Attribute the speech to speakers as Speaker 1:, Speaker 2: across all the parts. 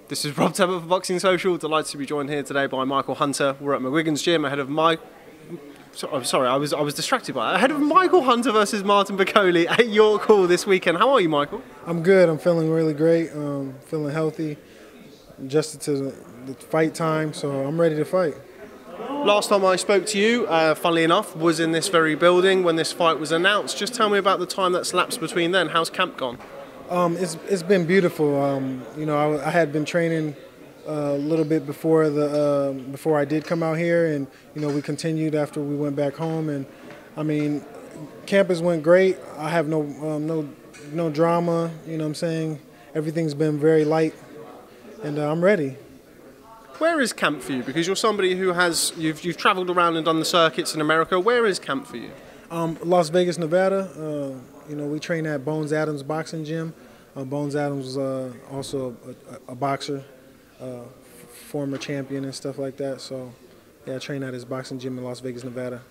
Speaker 1: This is Rob Tebbutt for Boxing Social. Delighted to be joined here today by Michael Hunter. We're at McGuigan's gym ahead of sorry, I was distracted by it. Ahead of Michael Hunter versus Martin Bakole at York Hall this weekend. How are you, Michael?
Speaker 2: I'm good. I'm feeling really great. Feeling healthy. Adjusted to the fight time, so I'm ready to fight.
Speaker 1: Last time I spoke to you, funnily enough, was in this very building when this fight was announced. Just tell me about the time that's lapsed between then. How's camp gone?
Speaker 2: It's been beautiful. I had been training a little bit before before I did come out here, and we continued after we went back home. And I mean, campus went great. I have no drama. You know what I'm saying? Everything's been very light, and I'm ready.
Speaker 1: Where is camp for you? Because you're somebody who you've travelled around and done the circuits in America. Where is camp for you?
Speaker 2: Las Vegas, Nevada. We train at Bones Adams Boxing Gym. Bones Adams was also a boxer, former champion and stuff like that. So, yeah, I train at his boxing gym in Las Vegas, Nevada.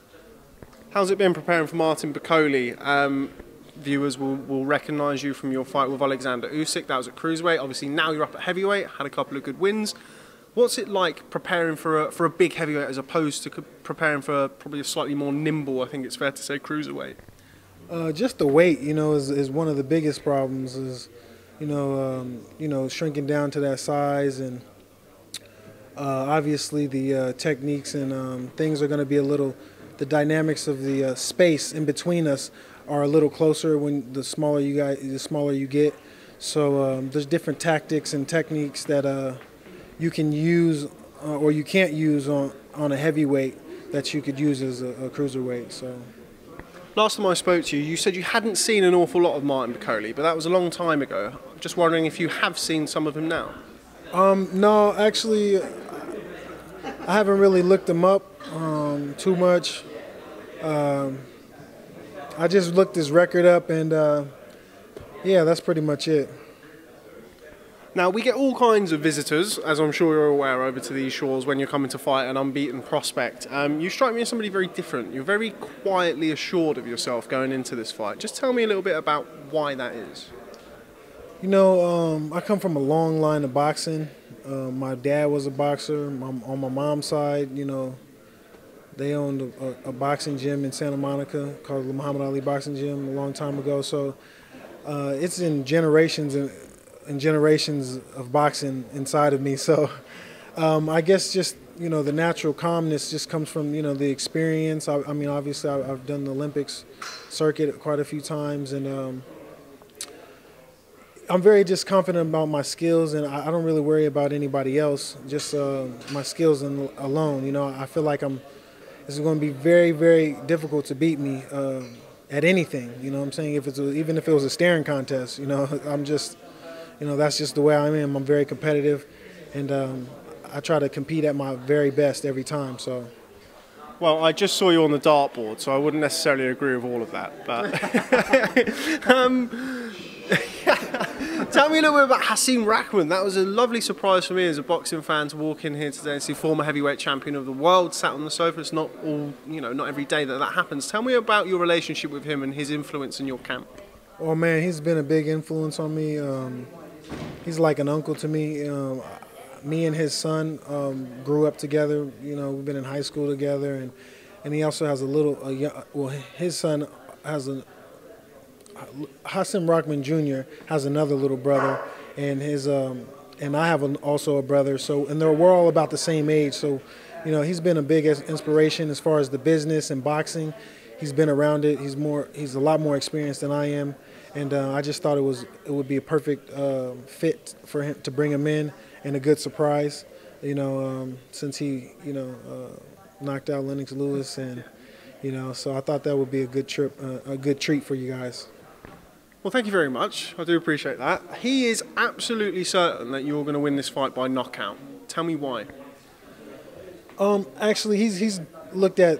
Speaker 1: How's it been preparing for Martin Bakole? Viewers will recognise you from your fight with Alexander Usyk. That was at cruiserweight. Obviously, now you're up at heavyweight. Had a couple of good wins. What's it like preparing for a big heavyweight as opposed to preparing for probably a slightly more nimble, I think it's fair to say, cruiserweight?
Speaker 2: Just the weight, is one of the biggest problems. Is shrinking down to that size, and obviously the techniques and things are going to be the dynamics of the space in between us are a little closer when the smaller you get. So there's different tactics and techniques that you can use or you can't use on a heavyweight that you could use as a cruiserweight. So.
Speaker 1: Last time I spoke to you, you said you hadn't seen an awful lot of Martin Bakole, but that was a long time ago. Just wondering if you have seen some of him now.
Speaker 2: No, actually, I haven't really looked him up too much. I just looked his record up, and yeah, that's pretty much it.
Speaker 1: Now, we get all kinds of visitors, as I'm sure you're aware, over to these shores when you're coming to fight an unbeaten prospect. You strike me as somebody very different. You're very quietly assured of yourself going into this fight. Just tell me a little bit about why that is.
Speaker 2: I come from a long line of boxing. My dad was a boxer. On my mom's side, they owned a boxing gym in Santa Monica called the Muhammad Ali Boxing Gym a long time ago. So it's in generations and generations of boxing inside of me. So I guess just, the natural calmness just comes from, the experience. I mean, obviously I've done the Olympics circuit quite a few times, and I'm very just confident about my skills, and I don't really worry about anybody else, just my skills alone. I feel like it's going to be very, very difficult to beat me at anything, you know what I'm saying? Even if it was a staring contest, I'm just... that's just the way I am. I'm very competitive, and I try to compete at my very best every time. So,
Speaker 1: well, I just saw you on the dartboard, so I wouldn't necessarily agree with all of that. But tell me a little bit about Hasim Rahman. That was a lovely surprise for me as a boxing fan to walk in here today and see former heavyweight champion of the world sat on the sofa. It's not not every day that happens. Tell me about your relationship with him and his influence in your camp.
Speaker 2: Oh man, he's been a big influence on me. He's like an uncle to me. Me and his son grew up together. We've been in high school together, and he also has his son has Hasim Rahman Jr. has another little brother, and I have also a brother. So, and we're all about the same age. So, he's been a big inspiration as far as the business and boxing. He's been around it. He's a lot more experienced than I am. And I just thought it would be a perfect fit for him to bring him in, and a good surprise, since he, knocked out Lennox Lewis, and so I thought that would be a good treat for you guys.
Speaker 1: Well, thank you very much. I do appreciate that. He is absolutely certain that you're going to win this fight by knockout. Tell me why.
Speaker 2: Actually, he's looked at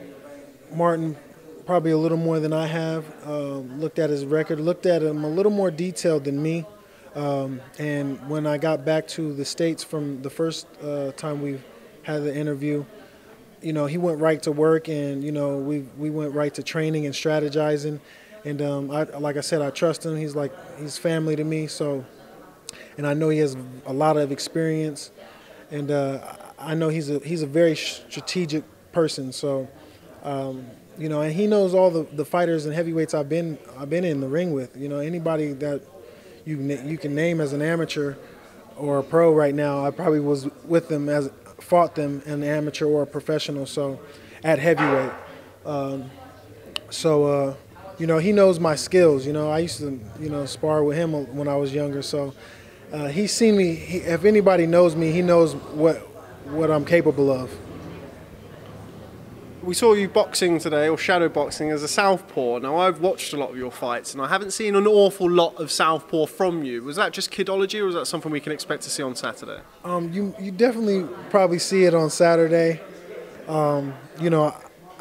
Speaker 2: Martin probably a little more than I have, looked at his record, looked at him a little more detailed than me. And when I got back to the States from the first time we had the interview, he went right to work, and, we went right to training and strategizing. And like I said, I trust him. He's family to me. So and I know he has a lot of experience, and I know he's a very strategic person. So, you know, and he knows all the fighters and heavyweights I've been in the ring with. You know, anybody that you can name as an amateur or a pro right now, I probably was with them fought them in amateur or a professional. So, at heavyweight. You know, he knows my skills. You know, I used to, you know, spar with him when I was younger. So he's seen me. If anybody knows me, he knows what I'm capable of.
Speaker 1: We saw you boxing today, or shadow boxing, as a southpaw. Now, I've watched a lot of your fights, and I haven't seen an awful lot of southpaw from you. Was that just kidology, or was that something we can expect to see on Saturday?
Speaker 2: You definitely probably see it on Saturday. You know,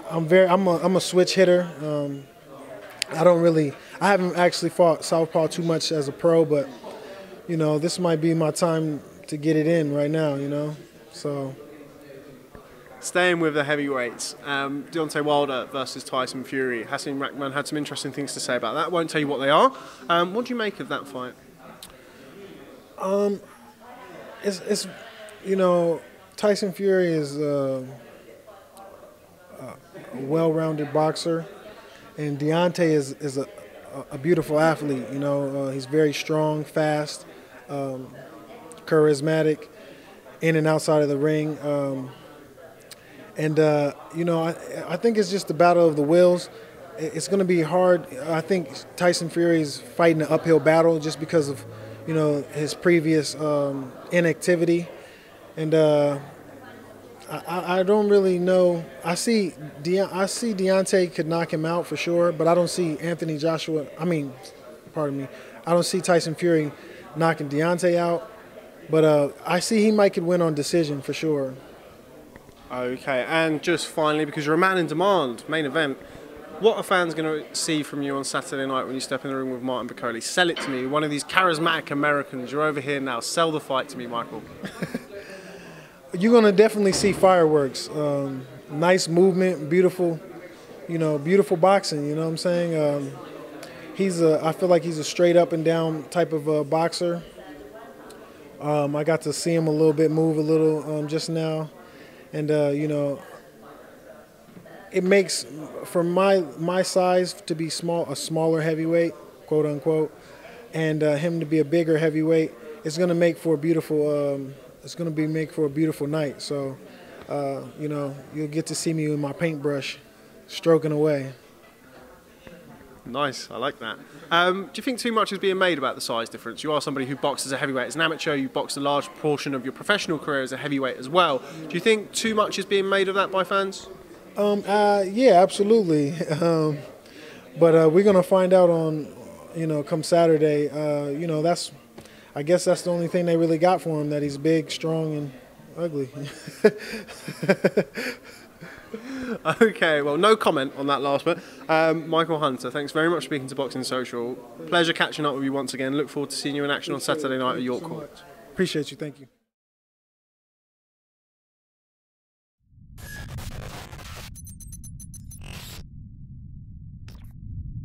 Speaker 2: I'm a switch hitter. I haven't actually fought southpaw too much as a pro, but you know, this might be my time to get it in right now. You know, so.
Speaker 1: Staying with the heavyweights, Deontay Wilder versus Tyson Fury. Hasim Rahman had some interesting things to say about that. Won't tell you what they are. What do you make of that fight?
Speaker 2: It's you know, Tyson Fury is a well-rounded boxer, and Deontay is a beautiful athlete. You know, he's very strong, fast, charismatic, in and outside of the ring. You know, I think it's just the battle of the wills. It's going to be hard. I think Tyson Fury is fighting an uphill battle just because of, you know, his previous inactivity. And I don't really know. I see Deontay could knock him out for sure, but I don't see I don't see Tyson Fury knocking Deontay out. But I see he might could win on decision for sure.
Speaker 1: Okay, and just finally, because you're a man in demand, main event, what are fans going to see from you on Saturday night when you step in the ring with Martin Bakole? Sell it to me, one of these charismatic Americans. You're over here now. Sell the fight to me, Michael.
Speaker 2: You're going to definitely see fireworks. Nice movement, beautiful, you know, beautiful boxing, you know what I'm saying? I feel like he's a straight up and down type of boxer. I got to see him a little bit move a little just now. And, you know, it makes, for my size to be a smaller heavyweight, quote unquote, and him to be a bigger heavyweight, it's going to make for a beautiful, make for a beautiful night. So, you know, you'll get to see me with my paintbrush stroking away.
Speaker 1: Nice, I like that. Do you think too much is being made about the size difference? You are somebody who boxed as a heavyweight as an amateur, you boxed a large portion of your professional career as a heavyweight as well. Do you think too much is being made of that by fans?
Speaker 2: Yeah, absolutely. But we're going to find out on, you know, come Saturday. You know, I guess that's the only thing they really got for him, that he's big, strong, and ugly.
Speaker 1: Okay, well, no comment on that last bit. Michael Hunter, thanks very much for speaking to Boxing Social. Pleasure catching up with you once again. Look forward to seeing you in action on Saturday night at York Court.
Speaker 2: Appreciate you. Thank you.